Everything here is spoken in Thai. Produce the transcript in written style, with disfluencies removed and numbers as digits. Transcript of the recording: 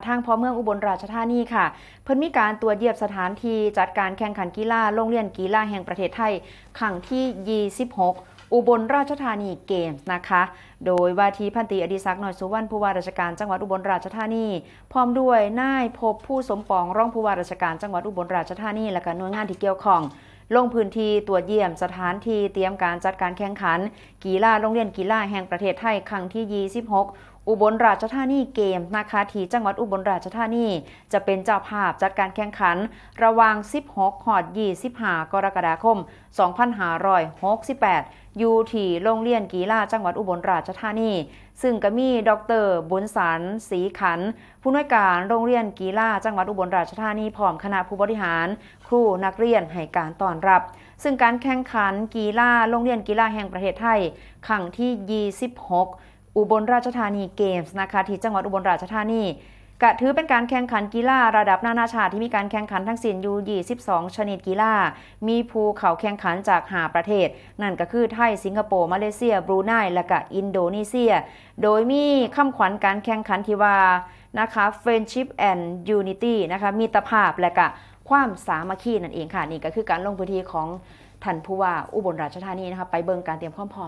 ทางพอเมืองอุบลราชธานีค่ะเพิ่นมีการตรวจเยี่ยมสถานที่จัดการแข่งขันกีฬาโรงเรียนกีฬาแห่งประเทศไทยครั้งที่26อุบลราชธานีเกมส์นะคะโดยว่าที่พันตรีอดิศักดิ์หน่อยสุวรรณผู้ว่าราชการจังหวัดอุบลราชธานีพร้อมด้วยนายภพผู้สมปองรองผู้ว่าราชการจังหวัดอุบลราชธานีและก็หน่วยงานที่เกี่ยวข้องลงพื้นที่ตรวจเยี่ยมสถานที่เตรียมการจัดการแข่งขันกีฬาโรงเรียนกีฬาแห่งประเทศไทยครั้งที่26อุบลราชธานีเกมส์นะคะที่จังหวัดอุบลราชธานีจะเป็นเจ้าภาพจัดการแข่งขันระหว่าง16หอด25กรกฎาคม2568อยู่ที่โรงเรียนกีฬาจังหวัดอุบลราชธานีซึ่งก็มีดร.บุญสารศรีขันธ์ผู้อำนวยการโรงเรียนกีฬาจังหวัดอุบลราชธานีพร้อมคณะผู้บริหารครูนักเรียนให้การต้อนรับซึ่งการแข่งขันกีฬาโรงเรียนกีฬาแห่งประเทศไทยครั้งที่26อุบลราชธานีเกมส์นะคะที่จังหวัดอุบลราชธานีก็ถือเป็นการแข่งขันกีฬาระดับนานาชาติที่มีการแข่งขันทั้งสิ้นอยู่22ชนิดกีฬามีผู้เข้าแข่งขันจาก5ประเทศนั่นก็คือไทยสิงคโปร์มาเลเซียบรูไนและก็อินโดนีเซียโดยมีคำขวัญการแข่งขันที่ว่านะคะ Friendship and Unity นะคะมิตรภาพและก็ความสามัคคีนั่นเองค่ะนี่ก็คือการลงพื้นที่ของท่านผู้ว่าอุบลราชธานีนะคะไปเบิ่งการเตรียมความพร้อม